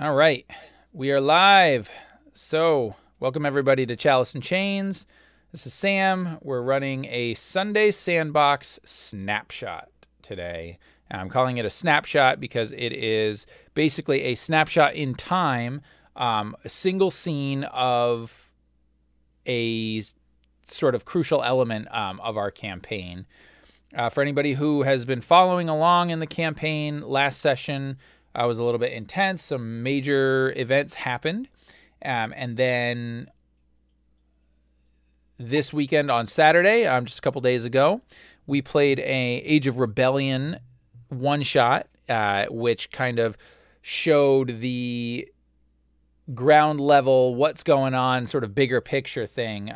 All right, we are live. So, welcome everybody to Chalice and Chains. This is Sam. We're running a Sunday Sandbox Snapshot today. I'm calling it a snapshot because it is basically a snapshot in time, a single scene of a sort of crucial element of our campaign. For anybody who has been following along in the campaign, last session was a little bit intense. Some major events happened. And then this weekend on Saturday, just a couple days ago, we played a Age of Rebellion one-shot, which kind of showed the ground level, what's going on, sort of bigger picture thing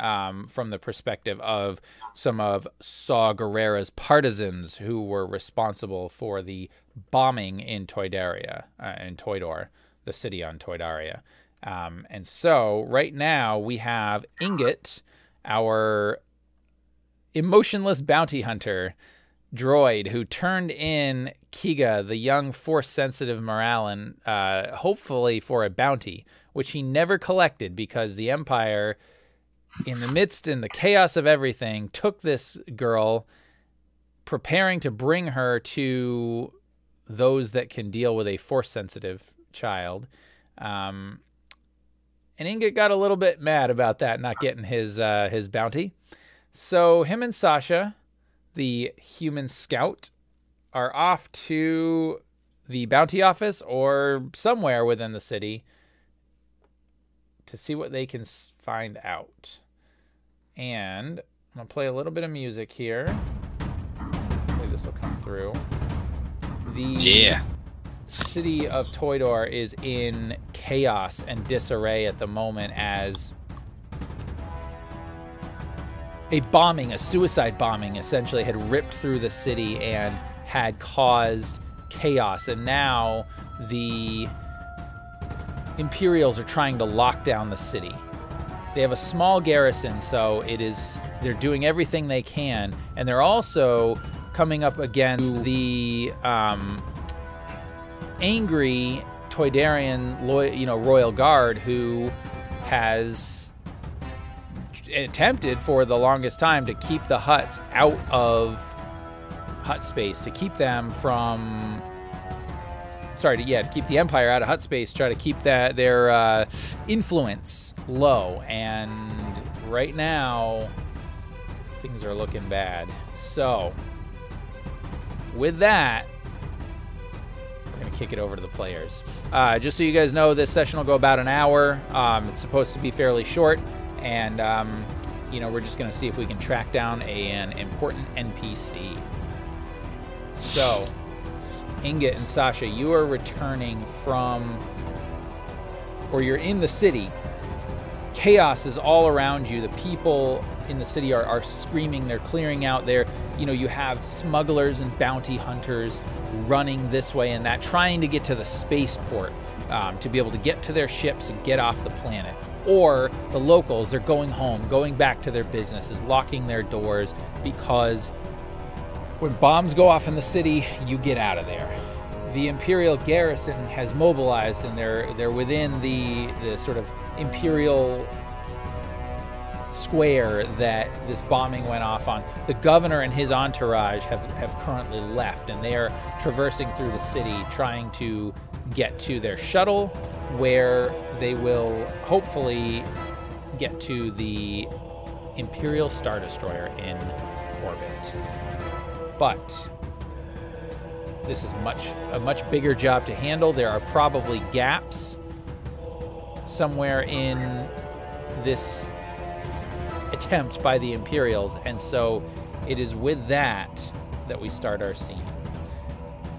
from the perspective of some of Saw Gerrera's partisans who were responsible for the bombing in Toydaria, in Toydor, the city on Toydaria. And so right now we have Ingot, our emotionless bounty hunter droid, who turned in Kega, the young force-sensitive Mirialan, hopefully for a bounty, which he never collected because the Empire, in the chaos of everything, took this girl, preparing to bring her to those that can deal with a force-sensitive child. And Ingot got a little bit mad about that, not getting his bounty. So him and Sasha, the human scout, are off to the bounty office or somewhere within the city to see what they can find out. And I'm going to play a little bit of music here. Hopefully this will come through. The city of Toydor is in chaos and disarray at the moment as a suicide bombing, essentially had ripped through the city and had caused chaos. And now the Imperials are trying to lock down the city. They have a small garrison, so they're doing everything they can. And they're also coming up against the angry Toydarian royal guard who has attempted for the longest time to keep the Hutts out of Hutt space, to keep them from to keep the Empire out of Hutt space, try to keep their influence low. And right now things are looking bad. So with that, we're going to kick it over to the players. Just so you guys know, this session will go about an hour. It's supposed to be fairly short. And, we're just going to see if we can track down an important NPC. So, Ingot and Sasha, you are returning you're in the city. Chaos is all around you. The people in the city are screaming. They're clearing out there. You have smugglers and bounty hunters running this way and that, trying to get to the spaceport to be able to get to their ships and get off the planet. Or the locals, they're going home, going back to their businesses, locking their doors, because when bombs go off in the city, you get out of there. The Imperial garrison has mobilized, and they're within the sort of Imperial square that this bombing went off on. The governor and his entourage have currently left, and they are traversing through the city trying to get to their shuttle, where they will hopefully get to the Imperial Star Destroyer in orbit. But this is a much bigger job to handle. There are probably gaps somewhere in this attempt by the Imperials, and so it is with that we start our scene.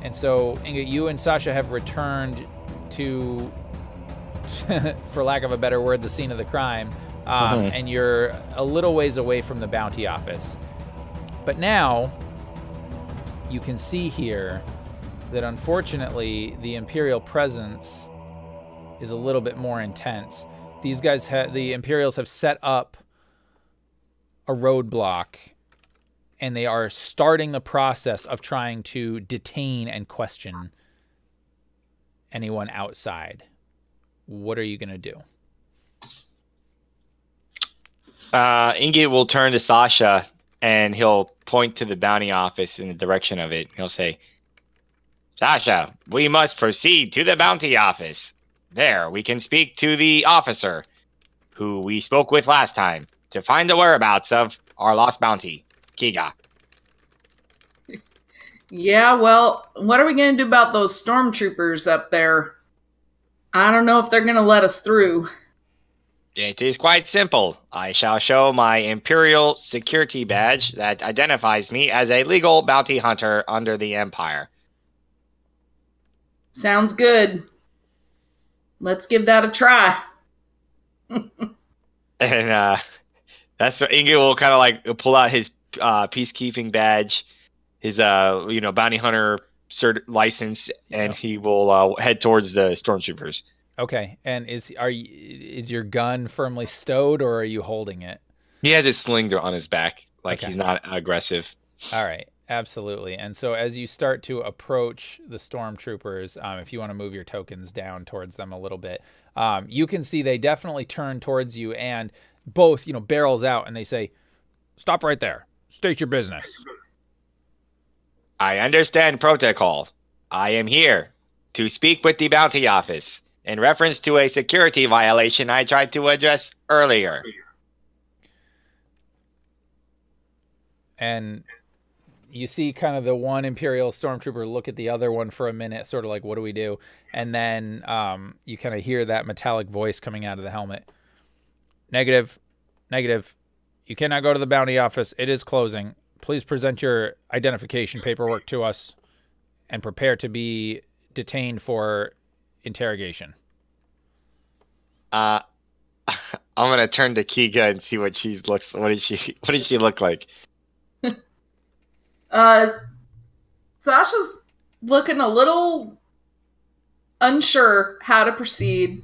And so, Ingot, you and Sasha have returned to, for lack of a better word, the scene of the crime, and you're a little ways away from the bounty office. But now you can see here that unfortunately the Imperial presence is a little bit more intense. These guys, the Imperials, have set up a roadblock, and they are starting the process of trying to detain and question anyone outside. what are you going to do? Ingot will turn to Sasha, and he'll point to the bounty office in the direction of it. He'll say, Sasha, we must proceed to the bounty office. There, we can speak to the officer who we spoke with last time to find the whereabouts of our lost bounty, Kega. Yeah, well, what are we going to do about those stormtroopers up there? I don't know if they're going to let us through. It is quite simple. I shall show my Imperial security badge that identifies me as a legal bounty hunter under the Empire. Sounds good. Let's give that a try. And that's what Ingot will kind of like pull out his peacekeeping badge, his bounty hunter license, and he will head towards the stormtroopers. Okay, and is your gun firmly stowed, or are you holding it? He has it slinged on his back, like he's not aggressive. All right, absolutely. And so as you start to approach the stormtroopers, if you want to move your tokens down towards them a little bit, you can see they definitely turn towards you, and both, barrels out, and they say, "Stop right there. State your business." I understand protocol. I am here to speak with the bounty office in reference to a security violation I tried to address earlier. And you see kind of the one Imperial stormtrooper look at the other one for a minute, sort of like, what do we do? And then you kind of hear that metallic voice coming out of the helmet. Negative. You cannot go to the bounty office. It is closing. Please present your identification paperwork to us and prepare to be detained for interrogation. I'm gonna turn to Kega and see what she looks. What did she look like? Sasha's looking a little unsure how to proceed.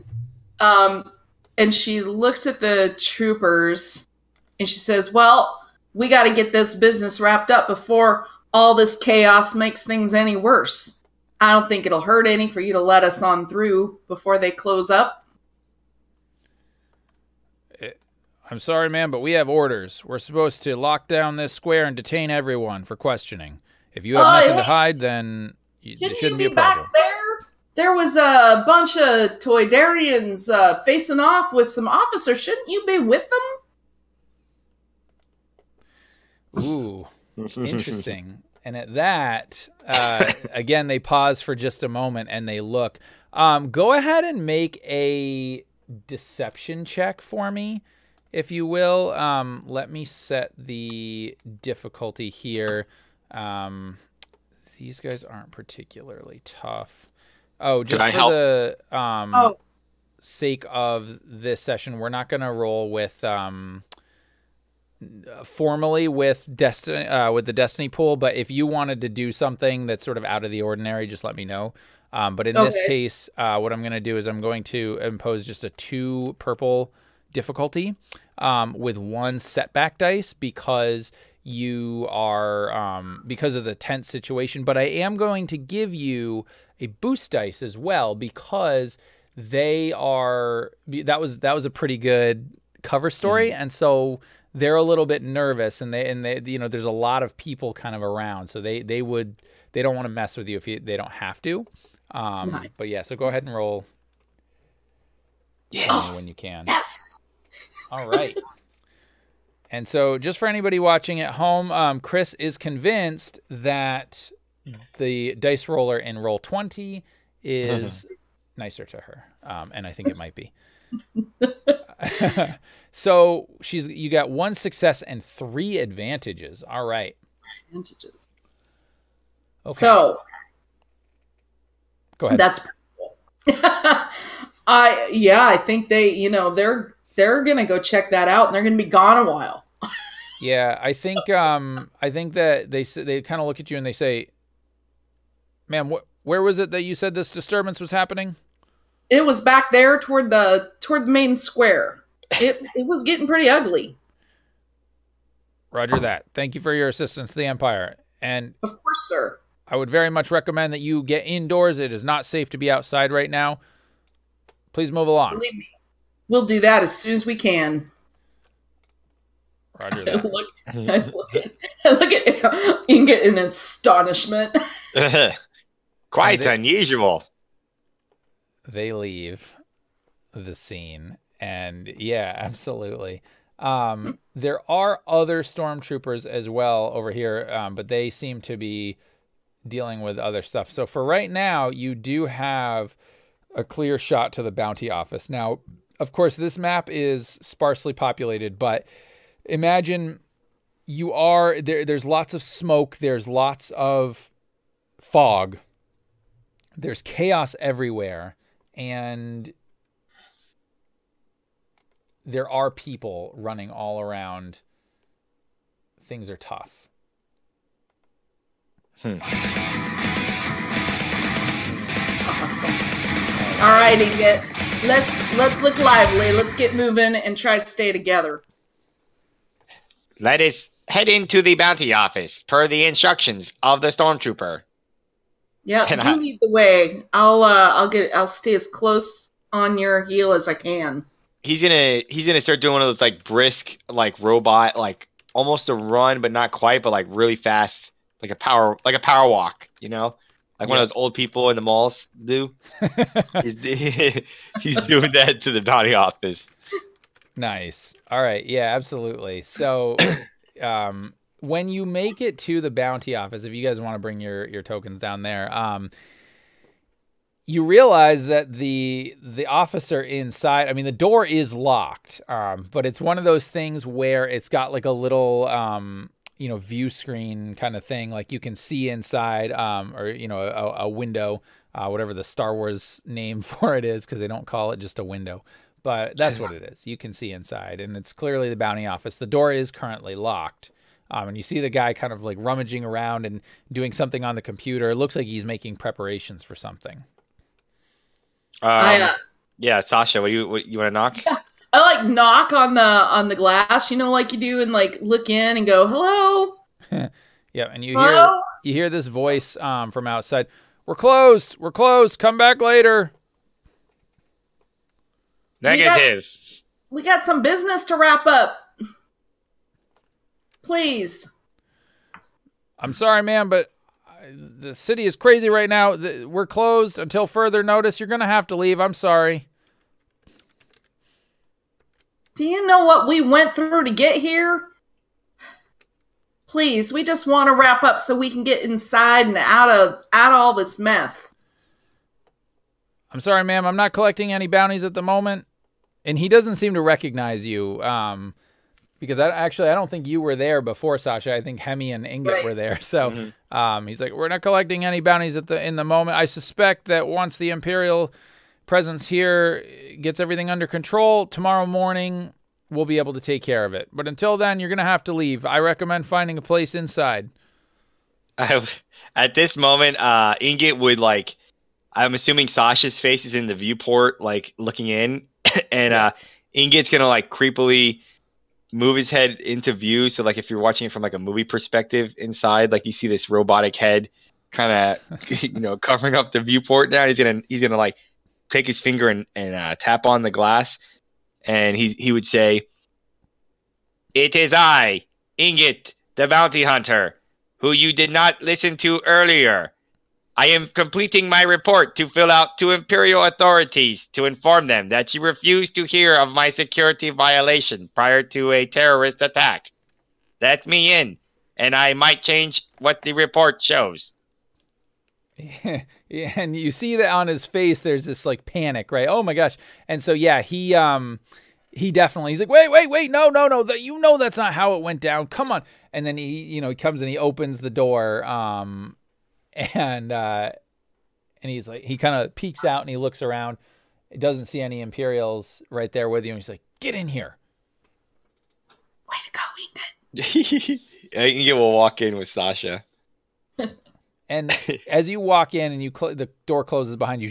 And she looks at the troopers and she says, well, we got to get this business wrapped up before all this chaos makes things any worse. I don't think it'll hurt any for you to let us on through before they close up. I'm sorry, ma'am, but we have orders. We're supposed to lock down this square and detain everyone for questioning. If you have nothing to hide, then it shouldn't be a problem. Back there? There was a bunch of Toydarians facing off with some officers. Shouldn't you be with them? Ooh, interesting. And at that, again, they pause for just a moment and they look. Go ahead and make a deception check for me, if you will. Let me set the difficulty here. These guys aren't particularly tough. Oh, just for the sake of this session, we're not going to roll with formally with the Destiny pool, but if you wanted to do something that's sort of out of the ordinary, just let me know. But in this case, what I'm going to do is I'm going to impose just a 2 purple difficulty with 1 setback dice because you are because of the tense situation. But I am going to give you a boost dice as well because they are that was a pretty good cover story, and so they're a little bit nervous, and they there's a lot of people kind of around, so they don't want to mess with you if they don't have to. Nice. But yeah, so go ahead and roll. Yeah, when you can. Yes. All right. And so just for anybody watching at home, Chris is convinced that the dice roller in roll 20 is nicer to her, and I think it might be. So you got 1 success and 3 advantages. All right. Advantages. Okay. So go ahead. That's pretty cool. I think they're gonna go check that out, and they're gonna be gone a while. Yeah, I think that they kind of look at you and they say, "Ma'am, where was it that you said this disturbance was happening?" It was back there toward the main square. It was getting pretty ugly. Roger that. Thank you for your assistance to the Empire. And of course, sir. I would very much recommend that you get indoors. It is not safe to be outside right now. Please move along. Believe me, we'll do that as soon as we can. Roger I that. look at Ingot in astonishment. Quite unusual. They leave the scene, and yeah, absolutely. There are other stormtroopers as well over here, but they seem to be dealing with other stuff. So for right now, you do have a clear shot to the bounty office. Now, of course, this map is sparsely populated, but imagine you are there's lots of smoke, there's lots of fog, there's chaos everywhere, and there are people running all around. Things are tough. Awesome. All right, Ingot. Let's look lively. Let's get moving and try to stay together. Let us head into the bounty office per the instructions of the stormtrooper. Yeah, you lead the way. I'll stay as close on your heel as I can. He's gonna start doing one of those like brisk, like robot, like almost a run, but not quite, but like really fast, like a power walk, you know, like one of those old people in the malls do. he's doing that to the bounty office. Nice. All right. Yeah, absolutely. So, when you make it to the bounty office, if you guys want to bring your tokens down there, you realize that the officer inside, I mean, the door is locked, but it's one of those things where it's got like a little, view screen kind of thing. Like you can see inside, or, a window, whatever the Star Wars name for it is, because they don't call it just a window. But that's what it is. You can see inside, and it's clearly the bounty office. The door is currently locked. And you see the guy kind of like rummaging around and doing something on the computer. It looks like he's making preparations for something. Yeah, Sasha, what you want to knock? I like knock on the glass, like you do, and like look in and go, hello. Yeah, and you hear this voice from outside. We're closed. Come back later. Negative. We got some business to wrap up. Please. I'm sorry, man, but the city is crazy right now. We're closed until further notice. You're going to have to leave. I'm sorry. Do you know what we went through to get here? Please, we just want to wrap up so we can get inside and out of all this mess. I'm sorry, ma'am. I'm not collecting any bounties at the moment. And he doesn't seem to recognize you, because I don't think you were there before, Sasha. I think Hemi and Ingot were there. So he's like, we're not collecting any bounties in the moment. I suspect that once the Imperial presence here gets everything under control, tomorrow morning we'll be able to take care of it. But until then, you're going to have to leave. I recommend finding a place inside. At this moment, Ingot would I'm assuming Sasha's face is in the viewport, like looking in, and Ingot's gonna creepily move his head into view. So if you're watching it from a movie perspective inside, you see this robotic head kind of covering up the viewport now. He's gonna take his finger and tap on the glass, and he would say, "It is I, Ingot, the bounty hunter, who you did not listen to earlier. I am completing my report to fill out to Imperial authorities to inform them that you refused to hear of my security violation prior to a terrorist attack. Let me in, and I might change what the report shows." Yeah, and you see that on his face, there's this panic, right? Oh my gosh. And so, yeah, he definitely, he's like, wait, no, that's not how it went down. Come on. And then he comes and he opens the door, and he's like, he kind of peeks out and he looks around. He doesn't see any Imperials right there with you. And he's like, get in here. Way to go, Ingot. Ingot will walk in with Sasha. And as you walk in and the door closes behind you,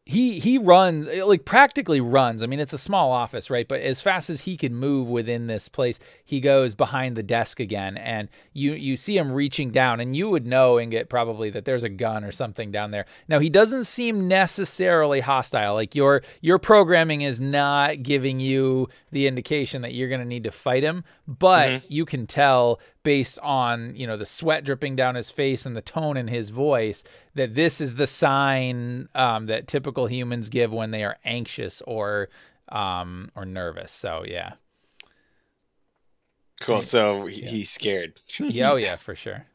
he runs, like practically runs. I mean, it's a small office, right? But as fast as he can move within this place, he goes behind the desk again, and you see him reaching down, and you would know, Ingot, probably that there's a gun or something down there. Now, he doesn't seem necessarily hostile. Like your programming is not giving you the indication that you're going to need to fight him, but you can tell based on, you know, the sweat dripping down his face and the tone in his voice that this is the sign that typical humans give when they are anxious or nervous. So yeah. Cool. So he's scared. Yeah, oh yeah, for sure.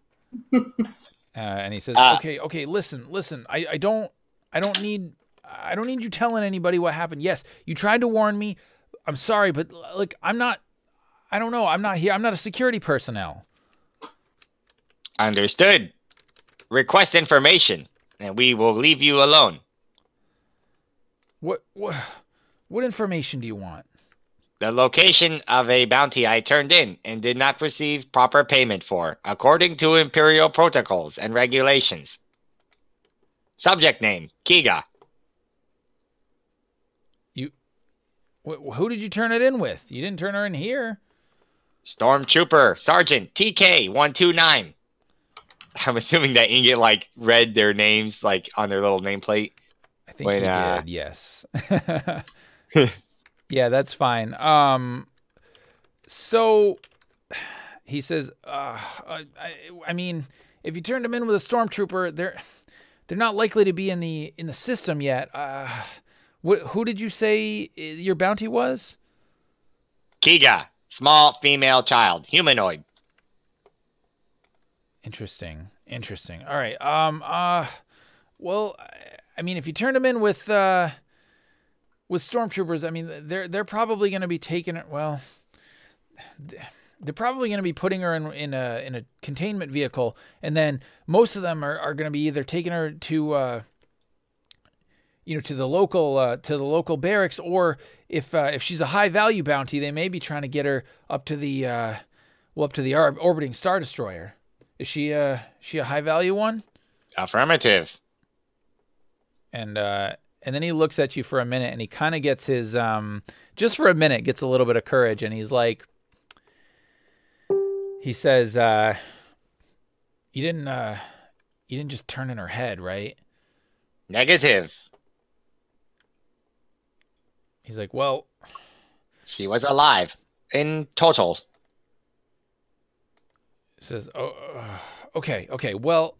And he says, "Okay, listen. I don't need you telling anybody what happened. Yes, you tried to warn me. I'm sorry, but like I'm not here. I'm not a security personnel." Understood. Request information, and we will leave you alone. What information do you want? The location of a bounty I turned in and did not receive proper payment for, according to Imperial protocols and regulations. Subject name, Kega. Who did you turn it in with? You didn't turn her in here. Stormtrooper Sergeant TK-129. I'm assuming that Ingot like read their names like on their little nameplate. I think he did. Yes. Yeah, that's fine. So he says, I mean, if you turned him in with a stormtrooper, they're not likely to be in the system yet. Who did you say your bounty was? Kega, small female child, humanoid. Interesting. All right. Well, I mean, if you turned him in with stormtroopers, I mean, they're probably going to be taking it. Well, they're probably going to be putting her in a containment vehicle, and then most of them are going to be either taking her to to the local barracks, or if she's a high value bounty, they may be trying to get her up to the orbiting Star Destroyer. Is she a high value one? Affirmative. And then he looks at you for a minute, and he kind of gets his just for a minute gets a little bit of courage, and he's like, he says, you didn't just turn in her head, right? Negative. He's like, well, she was alive in total. Says, oh, okay. Well,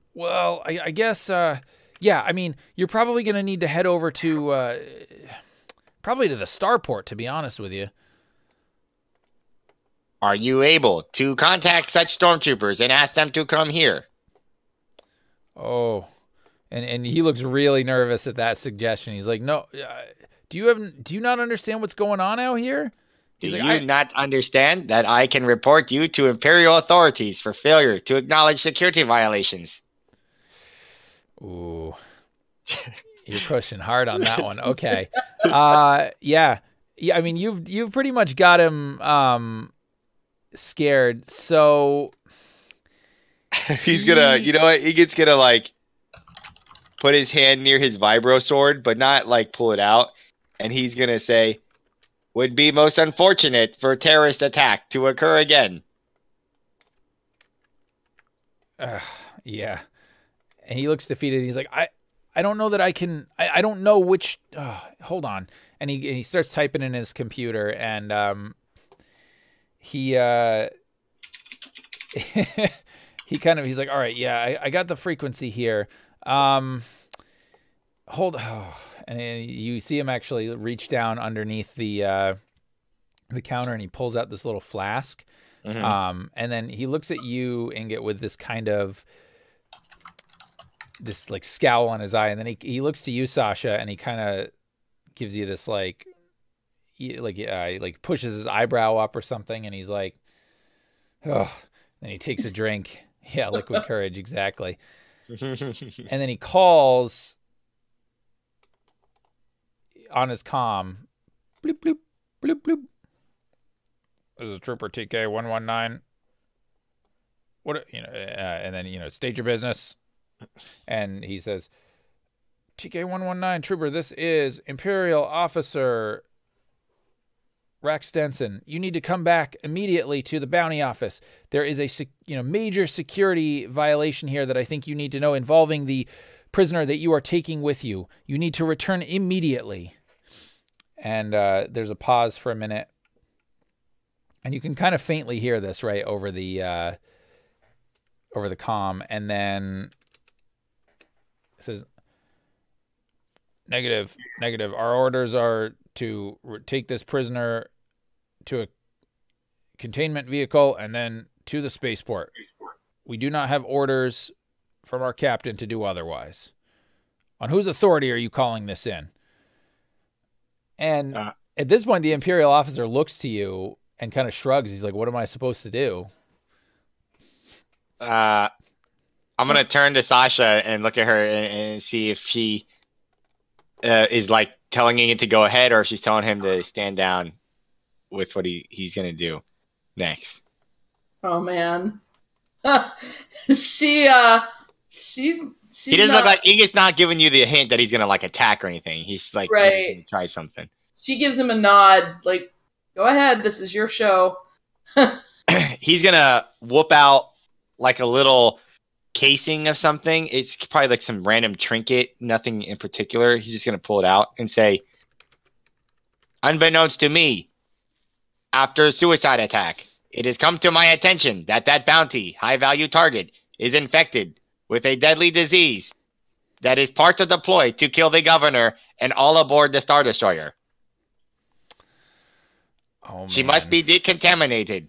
I guess, yeah. I mean, you're probably gonna need to head over to, probably to the starport, to be honest with you. Are you able to contact such stormtroopers and ask them to come here? Oh, and he looks really nervous at that suggestion. He's like, no, do you not understand what's going on out here? Do you not understand that I can report you to Imperial authorities for failure to acknowledge security violations? Ooh, you're pushing hard on that one. Okay, yeah. I mean, you've pretty much got him scared. So he's gonna, you know what? He gonna like put his hand near his vibro sword, but not like pull it out, and he's gonna say, would be most unfortunate for a terrorist attack to occur again. Yeah. And he looks defeated. He's like, I don't know that I can, I don't know which, hold on. And he starts typing in his computer, and he he's like, all right, yeah, I got the frequency here. And you see him actually reach down underneath the counter, and he pulls out this little flask. Mm-hmm. And then he looks at you, Ingot, with this kind of this like scowl on his eye, and then he looks to you, Sasha, and he kind of gives you this like pushes his eyebrow up or something, and he's like, oh. Then he takes a drink. Yeah, liquid courage, exactly. And then he calls on his comm, bloop bloop bloop bloop. This is Trooper TK-119. What, and then state your business. And he says, TK-119, Trooper, this is Imperial Officer Rax Stenson. You need to come back immediately to the bounty office. There is a major security violation here that I think you need to know involving the prisoner that you are taking with you. You need to return immediately. And there's a pause for a minute. And you can kind of faintly hear this, right, over the comm. And then it says, negative. Our orders are to take this prisoner to a containment vehicle and then to the spaceport. We do not have orders from our captain to do otherwise. On whose authority are you calling this in? And at this point, the Imperial officer looks to you and kind of shrugs. He's like, what am I supposed to do? I'm going to turn to Sasha and look at her and see if she is like telling Ingot to go ahead or if she's telling him to stand down with what he's going to do next. Oh, man. She he doesn't look like Ingot's not giving you the hint that he's going to like attack or anything. He's like, right. Try something. She gives him a nod, like, go ahead, this is your show. He's going to whoop out like a little casing of something. It's probably like some random trinket, nothing in particular. He's just going to pull it out and say, unbeknownst to me, after a suicide attack, it has come to my attention that that bounty, high-value target, is infected with a deadly disease that is part of the ploy to kill the governor and all aboard the Star Destroyer. Oh, man. She must be decontaminated.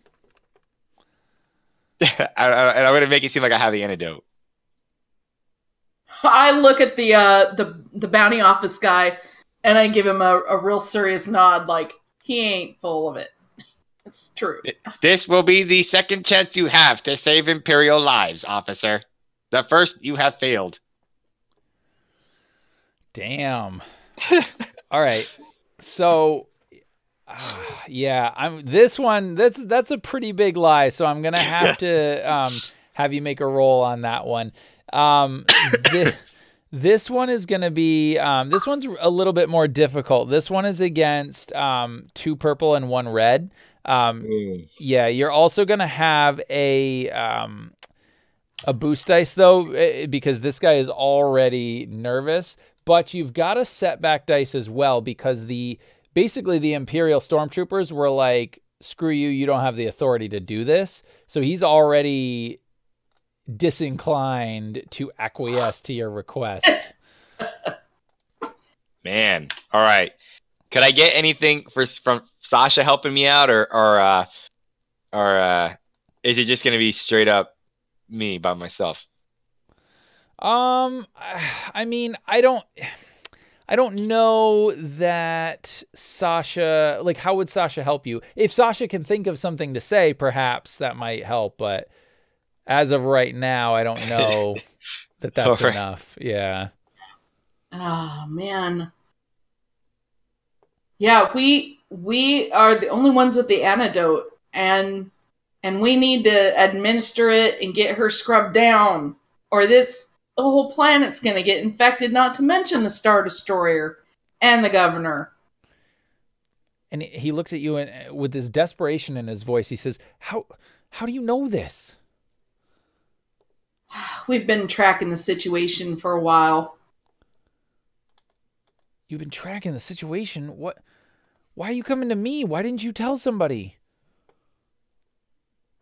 And I'm going to make it seem like I have the antidote. I look at the bounty office guy, and I give him a real serious nod, like, he ain't full of it. It's true. This will be the second chance you have to save Imperial lives, officer. The first you have failed. Damn. All right. So, yeah, this one, that's a pretty big lie. So I'm going to have to have you make a roll on that one. This one is going to be, this one's a little bit more difficult. This one is against 2 purple and 1 red. Yeah, you're also going to have a boost dice, though, because this guy is already nervous. But you've got a setback dice as well, because basically the Imperial Stormtroopers were like, screw you, you don't have the authority to do this. So he's already disinclined to acquiesce to your request. Man, all right. Could I get anything from Sasha helping me out, or is it just going to be straight up me by myself? I mean, I don't know that Sasha, like, how would Sasha help you? If Sasha can think of something to say, perhaps that might help, but as of right now, I don't know that that's right. enough. Yeah. Oh, man. Yeah, we are the only ones with the antidote, and we need to administer it and get her scrubbed down, or the whole planet's going to get infected, not to mention the Star Destroyer and the governor. And he looks at you and with this desperation in his voice, he says, how do you know this? We've been tracking the situation for a while. You've been tracking the situation? What? Why are you coming to me? Why didn't you tell somebody?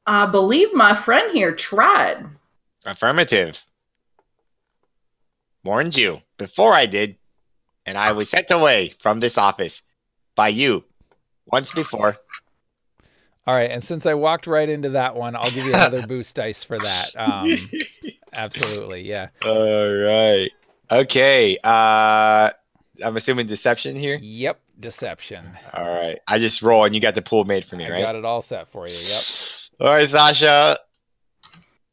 I believe my friend here tried. Affirmative. Warned you before I did, and I was sent away from this office by you once before. All right, and since I walked right into that one, I'll give you another boost dice for that. Absolutely, yeah. All right. Okay. I'm assuming deception here? Yep, deception. All right. I just roll, and you got the pool made for me, right? I got it all set for you, yep. All right, Sasha.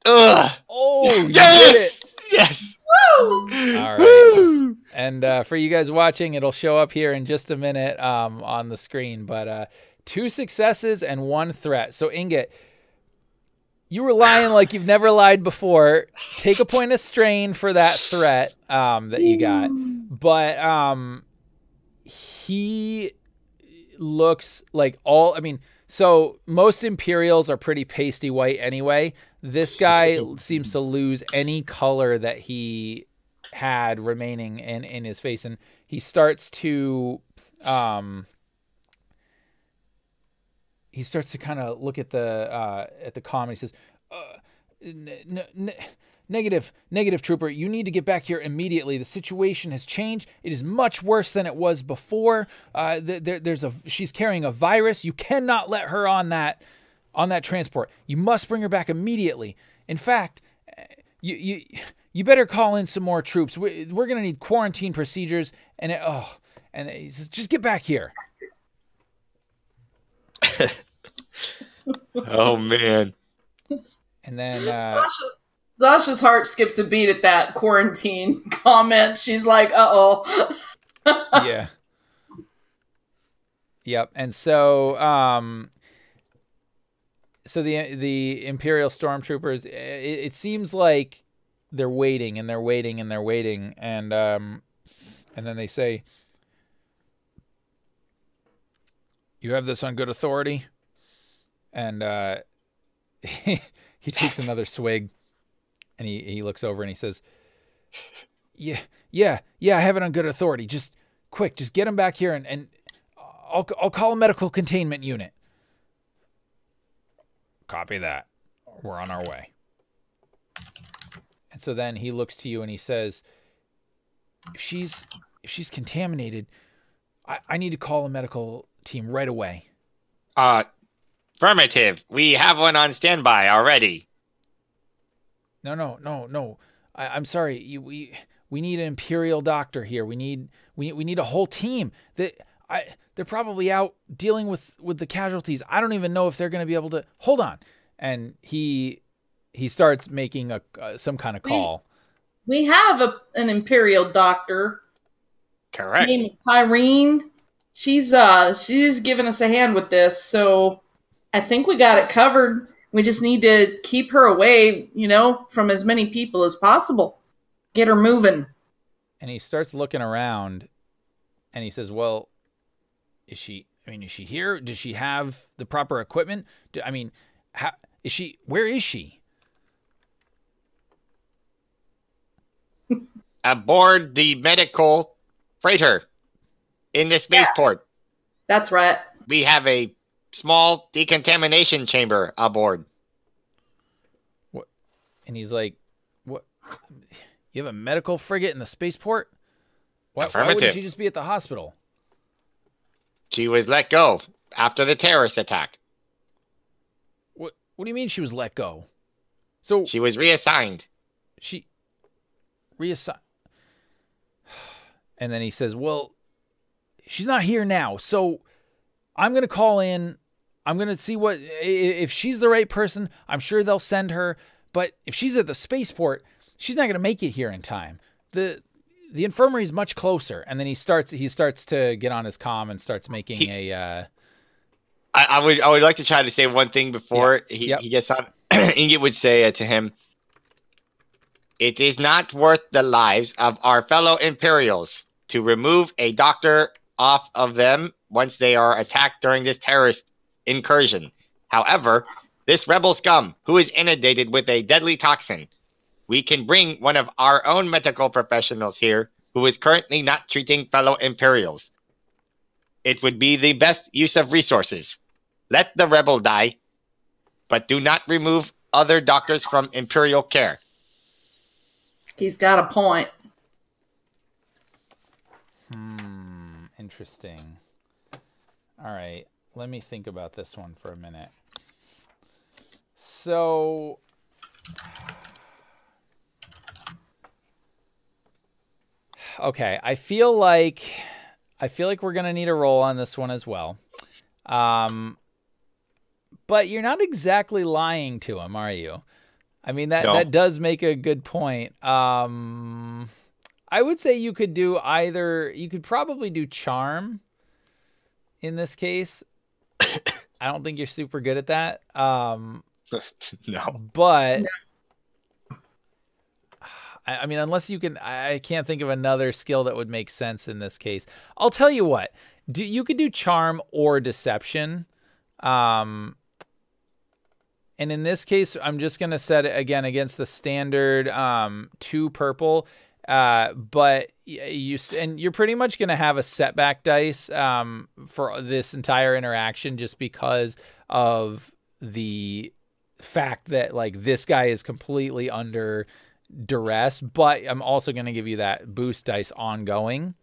Ugh. Oh, you yes! did it! Yes! Woo! All right. Woo! And for you guys watching, it'll show up here in just a minute on the screen. But 2 successes and 1 threat. So, Ingot, you were lying like you've never lied before. Take a point of strain for that threat that you got. But he looks like all. I mean, so most Imperials are pretty pasty white anyway. This guy seems to lose any color that he had remaining in his face, and he starts to kind of look at the comm, and he says, Negative, trooper. You need to get back here immediately. The situation has changed. It is much worse than it was before. She's carrying a virus. You cannot let her on that transport. You must bring her back immediately. In fact, you better call in some more troops. We're gonna need quarantine procedures. And he says, just get back here. Oh man. And then Sasha's heart skips a beat at that quarantine comment. She's like, uh-oh. Yeah. Yep. And so the Imperial stormtroopers, it seems like they're waiting and they're waiting and they're waiting, and then they say, "You have this on good authority?" And he takes another swig, and he looks over and he says, Yeah, I have it on good authority. Just get him back here, and I'll call a medical containment unit. Copy that. We're on our way. And so then he looks to you and he says, if she's contaminated, I need to call a medical team right away. Affirmative. We have one on standby already. No. I'm sorry. We need an Imperial doctor here. We need a whole team. They're probably out dealing with the casualties. I don't even know if they're going to be able to. Hold on. And he starts making some kind of call. We have an Imperial doctor. Correct. Named Irene. She's giving us a hand with this, so I think we got it covered. We just need to keep her away, from as many people as possible. Get her moving. And he starts looking around, and he says, "Well, is she here? Does she have the proper equipment? Where is she?" Aboard the medical freighter in the spaceport. That's right. We have a small decontamination chamber aboard. What? And he's like, "What? You have a medical frigate in the spaceport? Why wouldn't she just be at the hospital?" She was let go after the terrorist attack. What do you mean she was let go? So she was reassigned. Reassigned. And then he says, "Well, she's not here now, so I'm going to call in. I'm going to see if she's the right person. I'm sure they'll send her. But if she's at the spaceport, she's not going to make it here in time. The infirmary is much closer." And then he starts to get on his comm and starts making I would like to try to say one thing before he gets on. Ingot would say to him, "It is not worth the lives of our fellow Imperials to remove a doctor off of them once they are attacked during this terrorist incursion. However, this rebel scum who is inundated with a deadly toxin, we can bring one of our own medical professionals here who is currently not treating fellow Imperials. It would be the best use of resources. Let the rebel die, but do not remove other doctors from Imperial care." He's got a point. Interesting. All right, let me think about this one for a minute. So, okay, I feel like we're gonna need a roll on this one as well. But you're not exactly lying to him, are you? I mean, that does make a good point. I would say you could do either. You could probably do charm in this case. I don't think you're super good at that. No. But I mean, unless you can, I can't think of another skill that would make sense in this case. I'll tell you what, you could do charm or deception. And in this case, I'm just going to set it again against the standard 2 purple. But you're pretty much going to have a setback dice for this entire interaction just because of the fact that like this guy is completely under duress, but I'm also going to give you that boost dice ongoing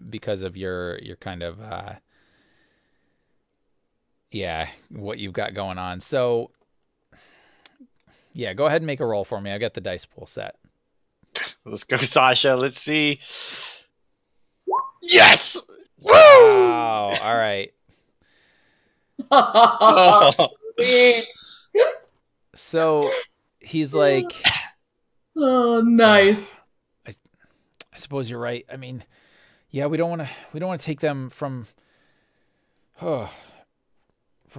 because of your kind of what you've got going on. So yeah, go ahead and make a roll for me. I got the dice pool set. Let's go, Sasha. Let's see. Yes! Woo! Wow. All right. Sweet. So he's like, oh, nice. I suppose you're right. I mean, yeah, we don't want to take them from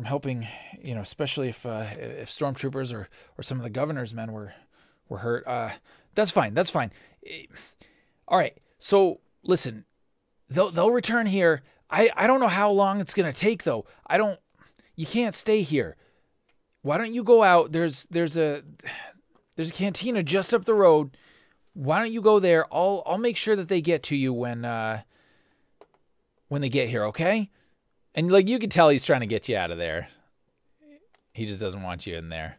helping, especially if stormtroopers or some of the governor's men were hurt. That's fine. All right. So listen, they'll return here. I don't know how long it's going to take though. You can't stay here. Why don't you go out? There's a cantina just up the road. Why don't you go there? I'll make sure that they get to you when they get here, okay? And like you can tell he's trying to get you out of there. He just doesn't want you in there.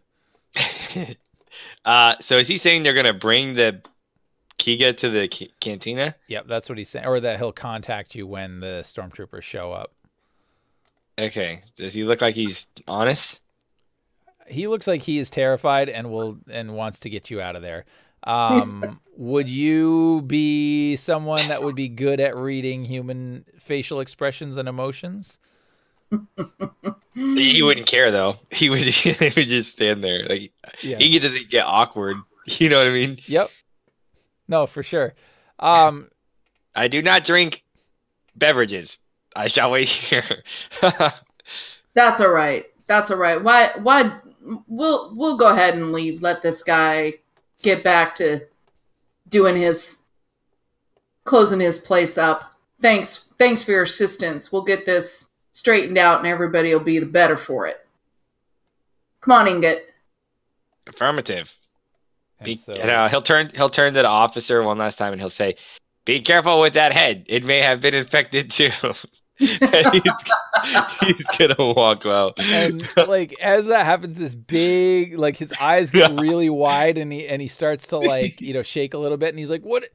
So is he saying they're gonna bring the Kega to the cantina? Yep, that's what he's saying. Or that he'll contact you when the stormtroopers show up. Okay. Does he look like he's honest? He looks like he is terrified and wants to get you out of there. Would you be someone that would be good at reading human facial expressions and emotions? He wouldn't care though. He would just stand there. Like he doesn't get awkward. You know what I mean? Yep. No, for sure. I do not drink beverages. I shall wait here. That's all right. Why we'll go ahead and leave. Let this guy get back to closing his place up. Thanks for your assistance. We'll get this straightened out and everybody will be the better for it. Come on, Ingot. Affirmative. So, he'll turn to the officer one last time and he'll say, "Be careful with that head. It may have been infected too." He's gonna walk out. And like as that happens, this big, like his eyes get really wide and he starts to like, shake a little bit and he's like, what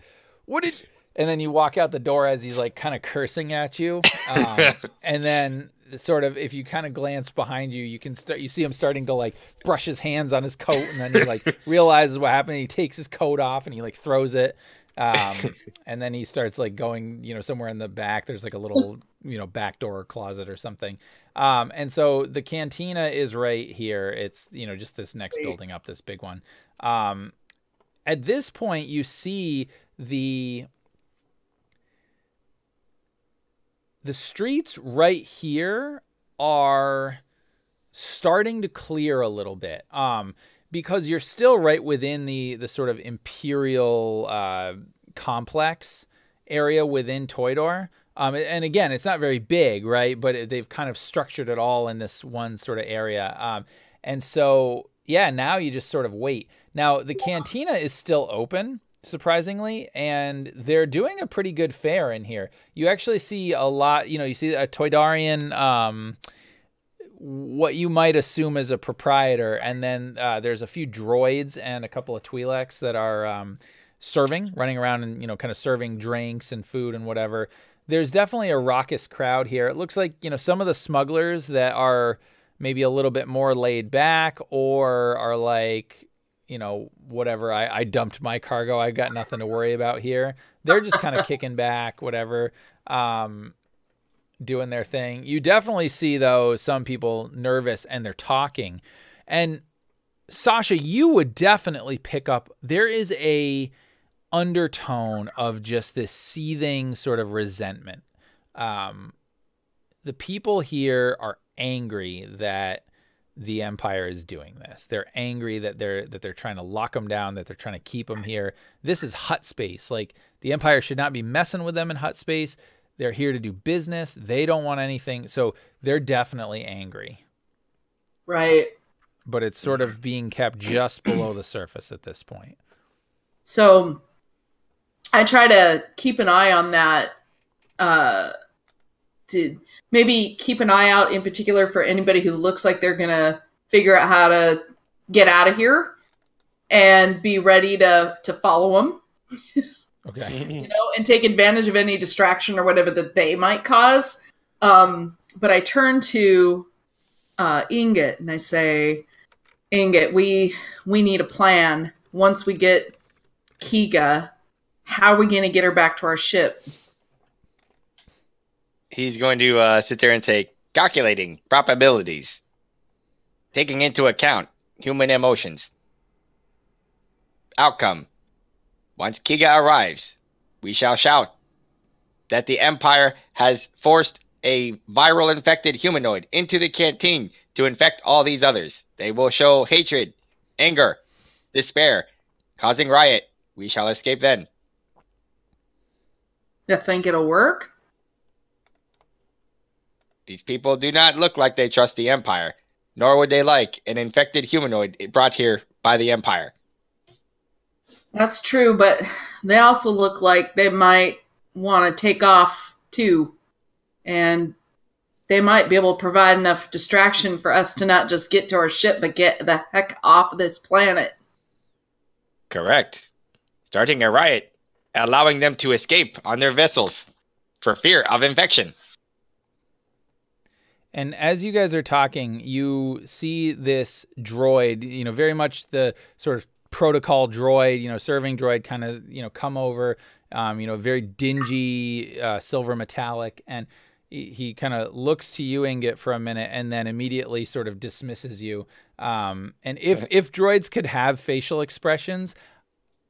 did, and then you walk out the door as he's like kind of cursing at you. And then sort of, if you kind of glance behind you, you see him starting to like brush his hands on his coat and then he like realizes what happened. And he takes his coat off and he like throws it. And then he starts like going, somewhere in the back, there's like a little, back door or closet or something. And so the cantina is right here. It's, just this next building up, this big one. At this point you see the streets right here are starting to clear a little bit. Because you're still right within the sort of Imperial complex area within Toydor. And again, it's not very big, right? But they've kind of structured it all in this one sort of area. And so, yeah, now you just sort of wait. Now, the cantina is still open, surprisingly, and they're doing a pretty good fare in here. You actually see a lot, you see a Toydarian... what you might assume is a proprietor, and then there's a few droids and a couple of Twi'leks that are running around and kind of serving drinks and food and whatever. There's definitely a raucous crowd here. It looks like some of the smugglers that are maybe a little bit more laid back or are like whatever. I dumped my cargo. I got nothing to worry about here. They're just kind of kicking back, whatever. Doing their thing. You definitely see though some people nervous and they're talking. And Sasha, you would definitely pick up there is a undertone of just this seething sort of resentment. The people here are angry that the Empire is doing this. They're angry that they're trying to lock them down, that they're trying to keep them here. This is hut space. Like, the Empire should not be messing with them in hut space. They're here to do business. They don't want anything. So they're definitely angry. Right. But it's sort of being kept just below the surface at this point. So I try to keep an eye on that, to maybe keep an eye out in particular for anybody who looks like they're going to figure out how to get out of here and be ready to follow them. Okay. You know, and take advantage of any distraction or whatever that they might cause. But I turn to Ingot and I say, Ingot, we need a plan. Once we get Kega, how are we going to get her back to our ship? He's going to sit there and say, calculating probabilities, taking into account human emotions. Outcome. Once Kega arrives, we shall shout that the Empire has forced a viral infected humanoid into the canteen to infect all these others. They will show hatred, anger, despair, causing riot. We shall escape then. You think it'll work? These people do not look like they trust the Empire, nor would they like an infected humanoid brought here by the Empire. That's true, but they also look like they might want to take off too. And they might be able to provide enough distraction for us to not just get to our ship, but get the heck off this planet. Correct. Starting a riot, allowing them to escape on their vessels for fear of infection. And as you guys are talking, you see this droid, you know, very much the sort of protocol droid, you know, serving droid kind of, you know, come over, you know, very dingy, silver metallic. And he kind of looks to you, Ingot, for a minute and then immediately sort of dismisses you. And if droids could have facial expressions,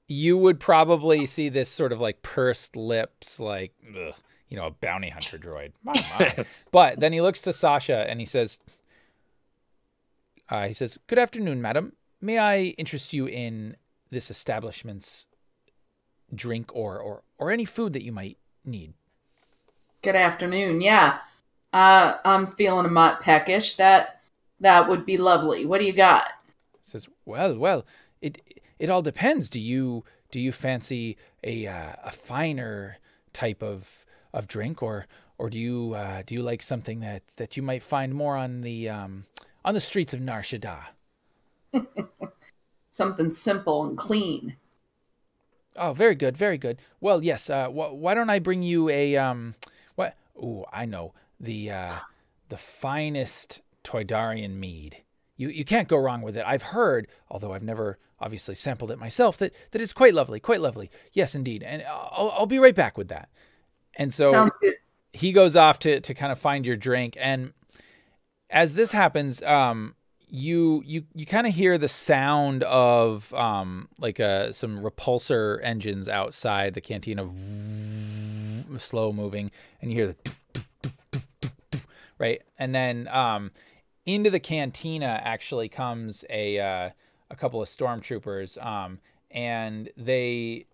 you would probably see this sort of like pursed lips, like, ugh, you know, a bounty hunter droid. My. But then he looks to Sasha and he says, good afternoon, madam. May I interest you in this establishment's drink or any food that you might need? Good afternoon. Yeah. I'm feeling a mite peckish. That would be lovely. What do you got? Says, well, it all depends. Do you fancy a finer type of drink or do you like something that you might find more on the streets of Nar Shaddaa? Something simple and clean. Oh, very good, very good. Well, yes. Why don't I bring you a what? Oh, I know the finest Toydarian mead. You can't go wrong with it. I've heard, although I've never obviously sampled it myself, that it's quite lovely, quite lovely. Yes, indeed. And I'll be right back with that. And so sounds good. He goes off to kind of find your drink. And as this happens, you kind of hear the sound of like some repulsor engines outside the cantina, slow moving, and you hear the right, and then into the cantina actually comes a couple of stormtroopers, and they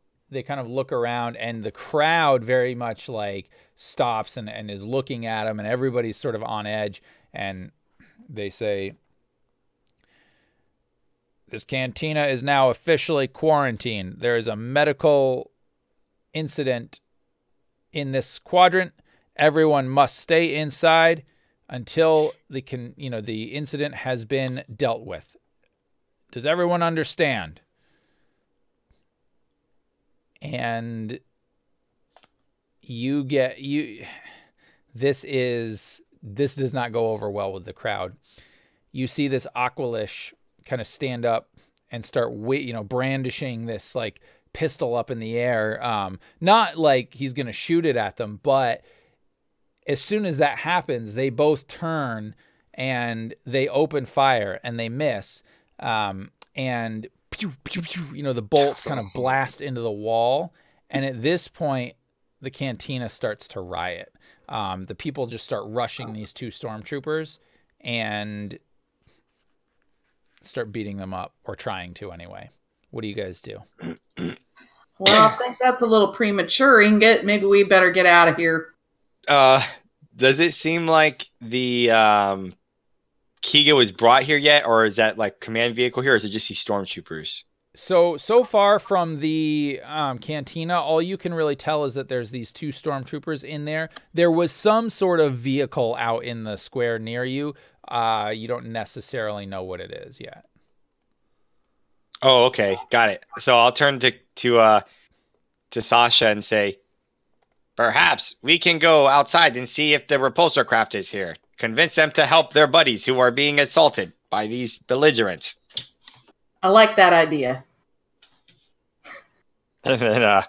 kind of look around, and the crowd very much like stops and is looking at them, and everybody's sort of on edge, and they say, "This cantina is now officially quarantined. There is a medical incident in this quadrant. Everyone must stay inside until the incident has been dealt with. Does everyone understand?" And this does not go over well with the crowd. You see this Aqualish kind of stand up and start brandishing this like pistol up in the air, not like he's gonna shoot it at them, but as soon as that happens, they both turn and they open fire and they miss, and pew, pew, pew, the bolts kind of blast into the wall, and at this point the cantina starts to riot. The people just start rushing these two stormtroopers, and start beating them up, or trying to anyway. What do you guys do? Well, I think that's a little premature, Ingot. Maybe we better get out of here. Does it seem like the Kega was brought here yet, or is that like command vehicle here, or is it just these stormtroopers? So far from the cantina, all you can really tell is that there's these 2 stormtroopers in there. There was some sort of vehicle out in the square near you. You don't necessarily know what it is yet. Oh, okay, got it. So I'll turn to Sasha and say, perhaps we can go outside and see if the repulsor craft is here. Convince them to help their buddies who are being assaulted by these belligerents. I like that idea. And then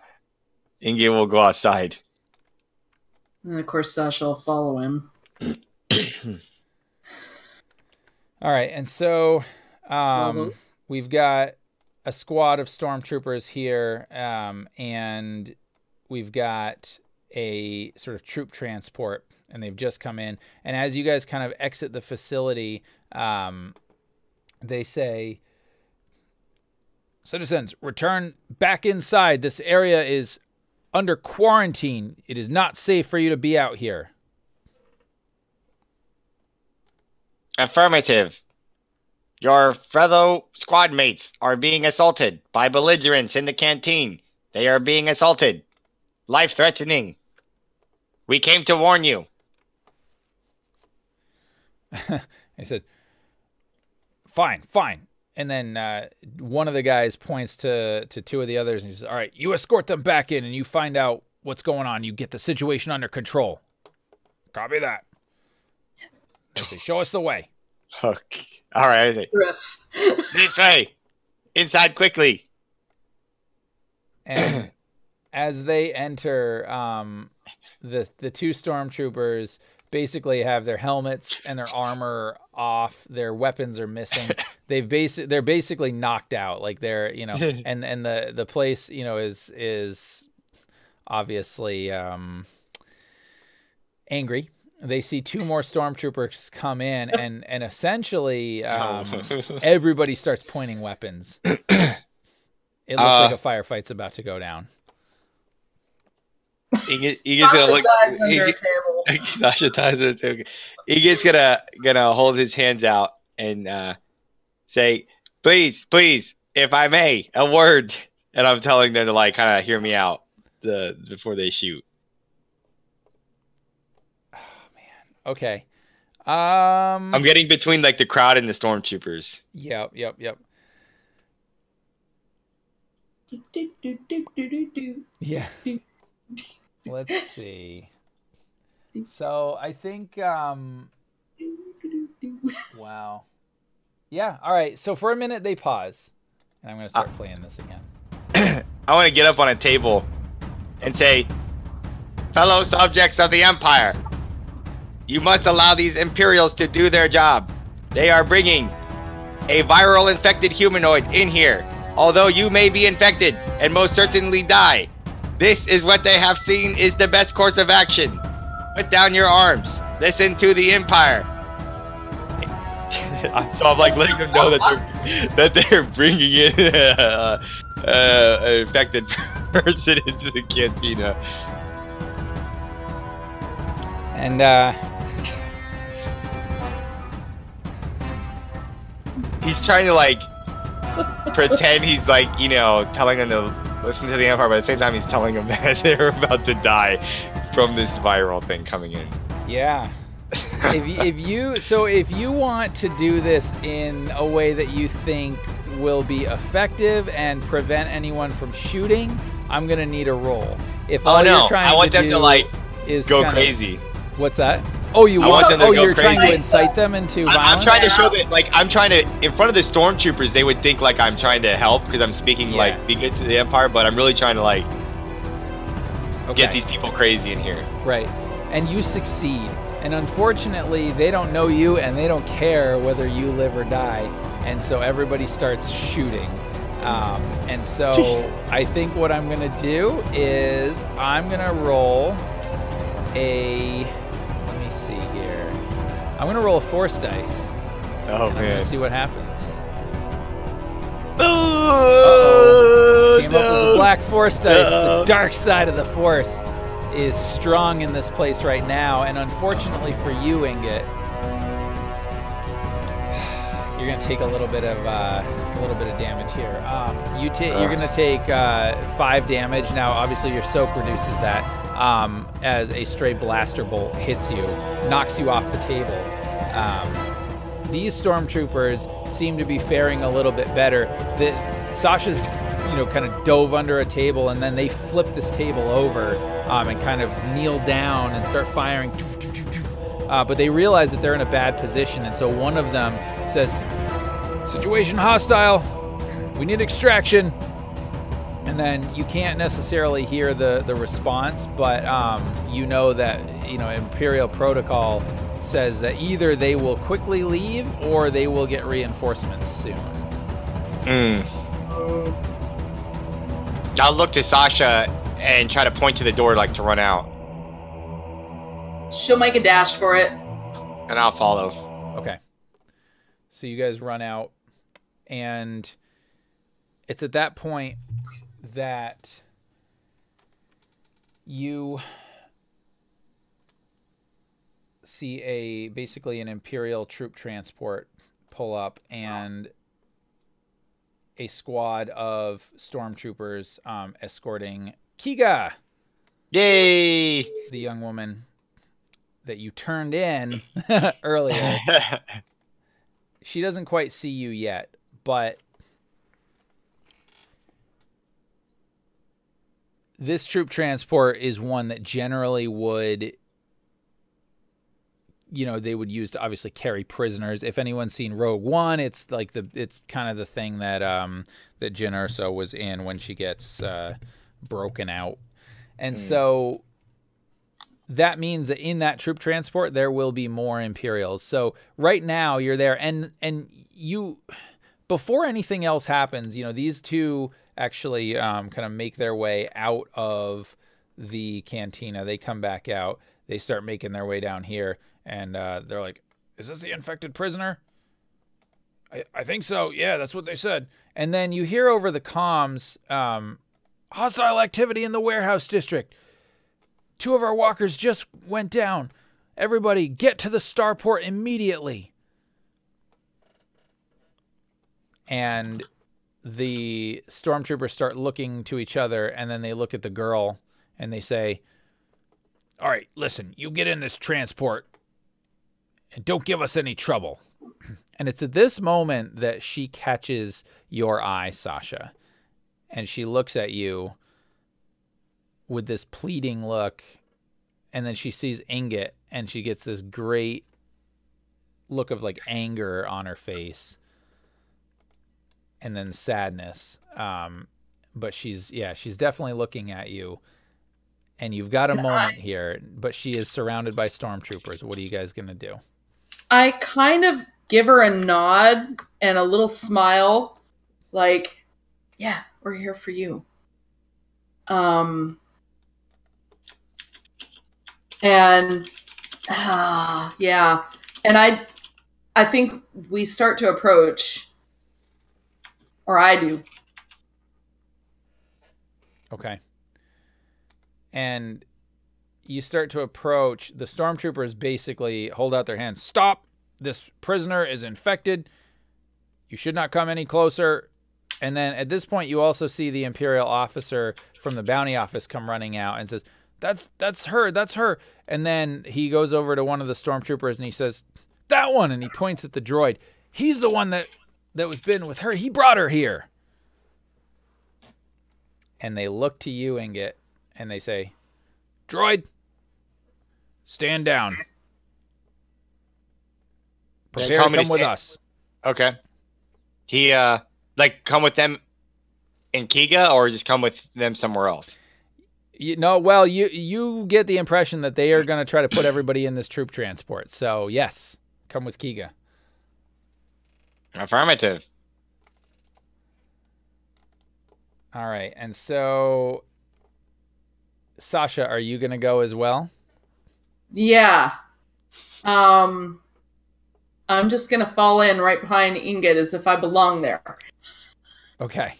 Inge will go outside. And of course, Sasha will follow him. All right, and so we've got a squad of stormtroopers here, and we've got a sort of troop transport, and they've just come in. And as you guys kind of exit the facility, they say, "Citizens, return back inside. This area is under quarantine. It is not safe for you to be out here." Affirmative. Your fellow squad mates are being assaulted by belligerents in the canteen. They are being assaulted. Life-threatening. We came to warn you. I said, fine. And then one of the guys points to 2 of the others and he says, all right, you escort them back in and you find out what's going on. You get the situation under control. Copy that. I say, show us the way. Okay. All right. This way. Inside quickly. And as they enter, the 2 stormtroopers basically have their helmets and their armor off. Their weapons are missing. They're basically knocked out. Like they're, and the place, is obviously angry. They see 2 more stormtroopers come in, and essentially everybody starts pointing weapons. It looks like a firefight's about to go down. Sasha dives under a table. Sasha dives under a table. Iggy's gonna hold his hands out and say, "Please, if I may, a word." And I'm telling them to like kind of hear me out before they shoot. Okay. I'm getting between like the crowd and the stormtroopers. Yep. Yeah. Let's see. So I think wow. Yeah, all right. So for a minute they pause. And I'm going to start playing this again. I want to get up on a table and say, "Fellow subjects of the Empire, you must allow these Imperials to do their job. They are bringing a viral infected humanoid in here. Although you may be infected and most certainly die, this is what they have seen is the best course of action. Put down your arms. Listen to the Empire." So I'm like letting them know that they're bringing in an infected person into the cantina. And he's trying to like pretend he's like, telling them to listen to the Empire, but at the same time he's telling them that they're about to die from this viral thing coming in. Yeah. If you want to do this in a way that you think will be effective and prevent anyone from shooting, I'm gonna need a roll. If all you're trying I want them to like is go crazy. What's that? Oh, you're trying to incite them into violence? I'm trying to show that, like, in front of the stormtroopers, they would think like I'm trying to help because I'm speaking like be good to the Empire, but I'm really trying to like get these people crazy in here. Right, and you succeed. And unfortunately, they don't know you and they don't care whether you live or die. And so everybody starts shooting. And so I think what I'm going to do is I'm going to roll let me see here. I'm going to roll a force dice. Oh, man. I'm going to see what happens. Uh-oh. Came up as a black force dice. The dark side of the force is strong in this place right now, and unfortunately for you, Ingot, you're gonna take a little bit of damage here. You're gonna take 5 damage. Now, obviously, your soak reduces that as a stray blaster bolt hits you, knocks you off the table. These stormtroopers seem to be faring a little bit better. Sasha's, kind of dove under a table, and then they flip this table over and kind of kneel down and start firing. But they realize that they're in a bad position, and so one of them says, "Situation hostile. We need extraction." And then you can't necessarily hear the response, but you know that Imperial protocol says that either they will quickly leave or they will get reinforcements soon. I'll look to Sasha and try to point to the door, like to run out. She'll make a dash for it. And I'll follow. Okay. So you guys run out, and it's at that point that you see basically an Imperial troop transport pull up, and a squad of stormtroopers escorting Kega. Yay! The young woman that you turned in earlier. She doesn't quite see you yet, but this troop transport is one that generally would, they would use to obviously carry prisoners. If anyone's seen Rogue One, it's kind of the thing that that Jyn Erso was in when she gets broken out. And so that means that in that troop transport there will be more Imperials. So right now you're there, and you, before anything else happens, these two actually kind of make their way out of the cantina. They come back out. They start making their way down here. And they're like, "Is this the infected prisoner?" I think so. Yeah, that's what they said. And then you hear over the comms, "Hostile activity in the warehouse district. 2 of our walkers just went down. Everybody get to the starport immediately." And the stormtroopers start looking to each other, and then they look at the girl, and they say, "All right, listen, you get in this transport. And don't give us any trouble." And it's at this moment that she catches your eye, Sasha. And she looks at you with this pleading look. And then she sees Ingot, and she gets this great look of like anger on her face. And then sadness. But she's definitely looking at you. And you've got a moment here, but she is surrounded by stormtroopers. What are you guys going to do? I kind of give her a nod and a little smile, like, "Yeah, we're here for you." And yeah, and I think we start to approach, or I do. Okay. And you start to approach. The stormtroopers basically hold out their hands. "Stop! This prisoner is infected. You should not come any closer." And then at this point, you also see the Imperial officer from the bounty office come running out and says, That's her. And then he goes over to one of the stormtroopers and he says, "That one." And he points at the droid. "He's the one that was been with her. He brought her here." And they look to you, Ingot, and they say, "Droid, stand down. Prepare to come with us." Okay. He, come with them in Kega, or just come with them somewhere else? You get the impression that they are going to try to put everybody in this troop transport. So, yes, come with Kega. Affirmative. All right. And so, Sasha, are you going to go as well? Yeah. I'm just going to fall in right behind Ingot as if I belong there. Okay.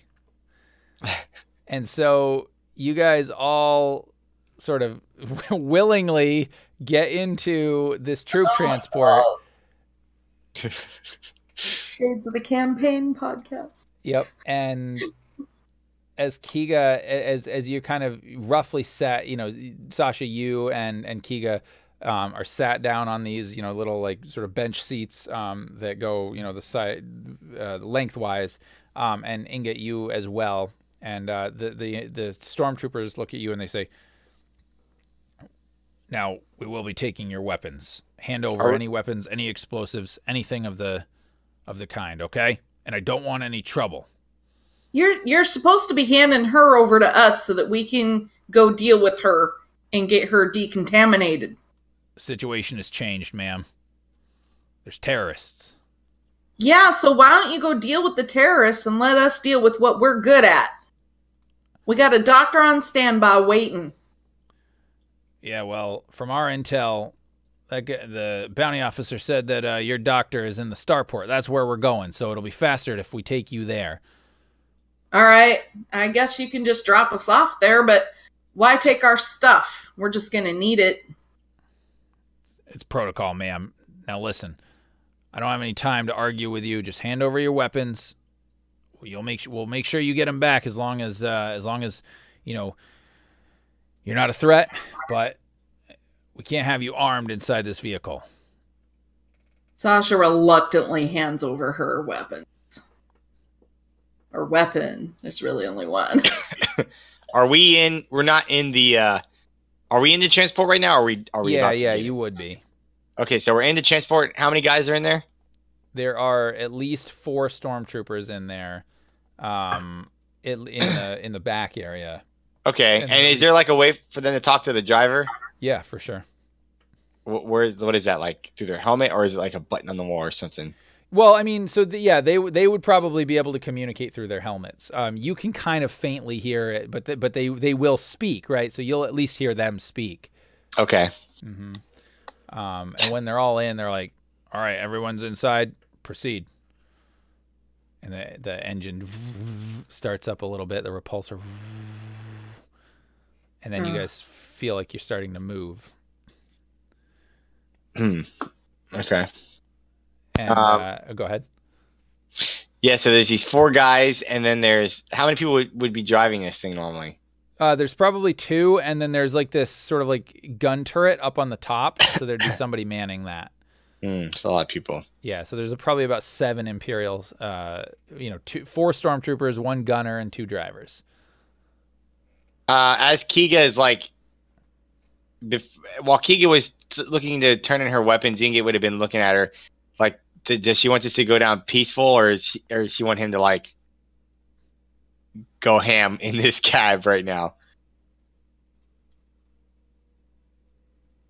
And so you guys all sort of willingly get into this troop transport. Shades of the Campaign podcast. Yep. And as Kega, as you kind of roughly sat, Sasha, you and Kega are sat down on these, little like sort of bench seats that go, the side lengthwise, and Ingot, you as well. And the stormtroopers look at you and they say, "Now we will be taking your weapons. Hand over any weapons, any explosives, anything of the kind, okay? And I don't want any trouble." You're supposed to be handing her over to us so that we can go deal with her and get her decontaminated. The situation has changed, ma'am. There's terrorists. Yeah, so why don't you go deal with the terrorists and let us deal with what we're good at? We got a doctor on standby waiting. Yeah, well, from our intel, the bounty officer said that your doctor is in the starport. That's where we're going, so it'll be faster if we take you there. All right, I guess you can just drop us off there, but why take our stuff? We're just going to need it. It's protocol, ma'am. Now listen, I don't have any time to argue with you. Just hand over your weapons. We'll make sure you get them back as long as you're not a threat, but we can't have you armed inside this vehicle. Sasha reluctantly hands over her weapons. Or weapon. There's really only one. We're not in the are we in the transport right now? Or are we Yeah, you would be. Okay, so we're in the transport. How many guys are in there? There are at least 4 stormtroopers in there, in the back area. Okay, and is there like a way for them to talk to the driver? Yeah, for sure. What is that, like through their helmet, or is it like a button on the wall or something? Well, I mean, so they would probably be able to communicate through their helmets. You can kind of faintly hear it, but they will speak, right? So you'll at least hear them speak. Okay. Mm-hmm. And when they're all in, they're like, "All right, everyone's inside. Proceed." And the engine starts up a little bit, the repulsor, and then you guys feel like you're starting to move. Okay. And go ahead. Yeah, so there's these 4 guys, and then there's how many people would be driving this thing normally? There's probably 2, and then there's like this sort of like gun turret up on the top, so there'd be somebody manning that. It's a lot of people. Yeah, so there's probably about 7 Imperials, 4 stormtroopers, 1 gunner, and 2 drivers. As Kega is like, while Kega was looking to turn in her weapons, Ingot would have been looking at her like, does she want this to go down peaceful, or does she want him to like go ham in this cab right now?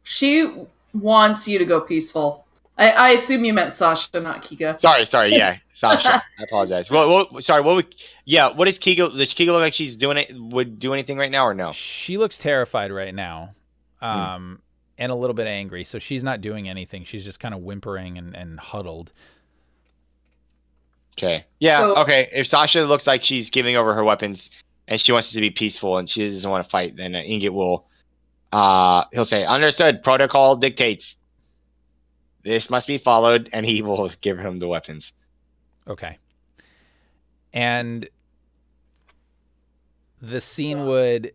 She wants you to go peaceful. I assume you meant Sasha, not Kega. Sorry, yeah, Sasha. I apologize. Sorry. What is Kega? Does Kega look like she's would do anything right now, or no? She looks terrified right now, and a little bit angry. So she's not doing anything. She's just kind of whimpering and huddled. Okay. Yeah. Okay. If Sasha looks like she's giving over her weapons and she wants it to be peaceful and she doesn't want to fight, then Ingot will. He'll say, "Understood. Protocol dictates. This must be followed," and he will give him the weapons. Okay. And the scene would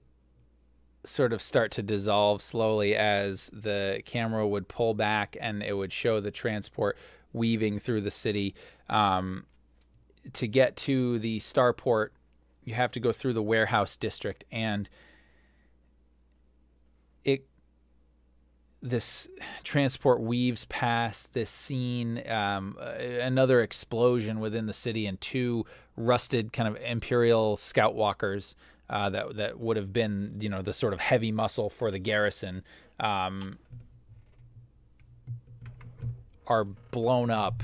sort of start to dissolve slowly as the camera would pull back and it would show the transport weaving through the city. To get to the starport, you have to go through the warehouse district, and this transport weaves past this scene, another explosion within the city, and 2 rusted kind of Imperial scout walkers that would have been, the sort of heavy muscle for the garrison, are blown up,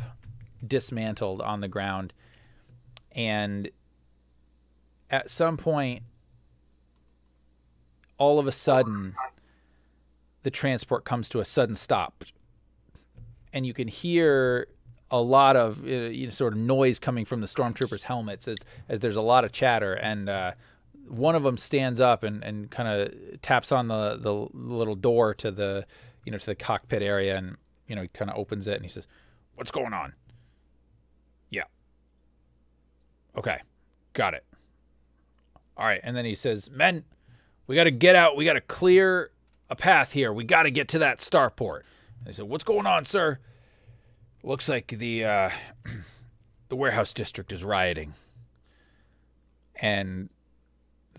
dismantled on the ground. And at some point, all of a sudden, the transport comes to a sudden stop, and you can hear a lot of sort of noise coming from the stormtroopers' helmets as there's a lot of chatter, and one of them stands up and kind of taps on the little door to the to the cockpit area, and he kind of opens it and he says, "What's going on?" "Yeah." "Okay, got it." "All right." And then he says, "Men, we got to get out. We got to clear a path here. We got to get to that starport." And they said, "What's going on, sir?" "Looks like the warehouse district is rioting." And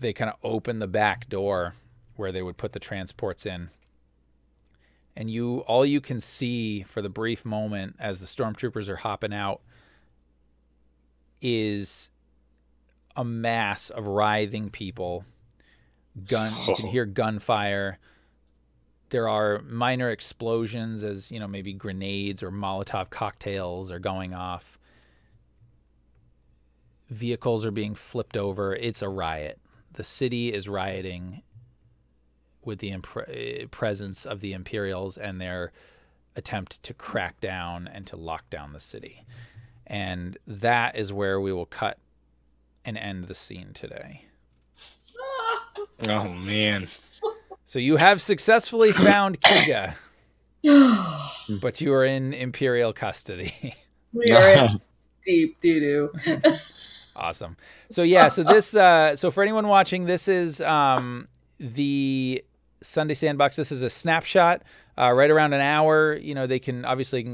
they kind of open the back door where they would put the transports in. And all you can see for the brief moment as the stormtroopers are hopping out is a mass of writhing people. You can hear gunfire. There are minor explosions as, maybe grenades or Molotov cocktails are going off. Vehicles are being flipped over. It's a riot. The city is rioting with the presence of the Imperials and their attempt to crack down and to lock down the city. And that is where we will cut and end the scene today. Oh, man. So you have successfully found Kega, but you are in Imperial custody. We are in deep doo-doo. Awesome. So yeah, so this, so for anyone watching, this is the Sunday Sandbox. This is a snapshot, right around an hour. They can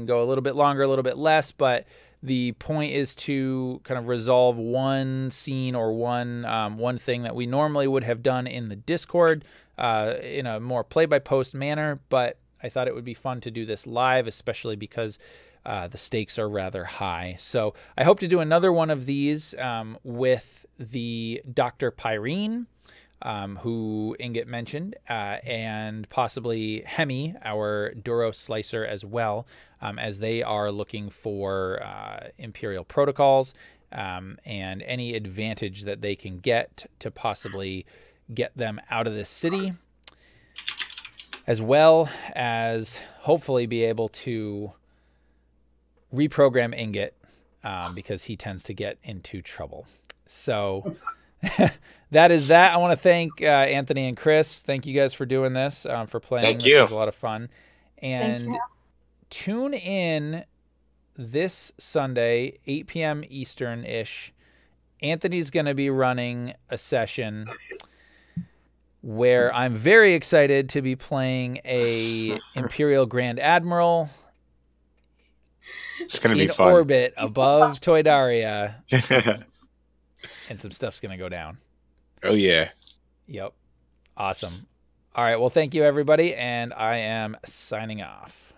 go a little bit longer, a little bit less, but the point is to kind of resolve one scene or one thing that we normally would have done in the Discord in a more play-by-post manner, but I thought it would be fun to do this live, especially because the stakes are rather high. So I hope to do another one of these with the Dr. Pyrene, who Ingot mentioned, and possibly Hemi, our Duro Slicer as well, as they are looking for Imperial protocols and any advantage that they can get to possibly get them out of this city, as well as hopefully be able to reprogram Ingot because he tends to get into trouble. So that is that. I want to thank Anthony and Chris. Thank you guys for doing this, for playing. Thank this you. was a lot of fun. And tune in this Sunday, 8 p.m. Eastern-ish. Anthony's going to be running a session where I'm very excited to be playing a Imperial Grand Admiral. It's going to be in fun. orbit above Toydaria, and some stuff's going to go down. Oh, yeah. Yep. Awesome. All right. Well, thank you, everybody, and I am signing off.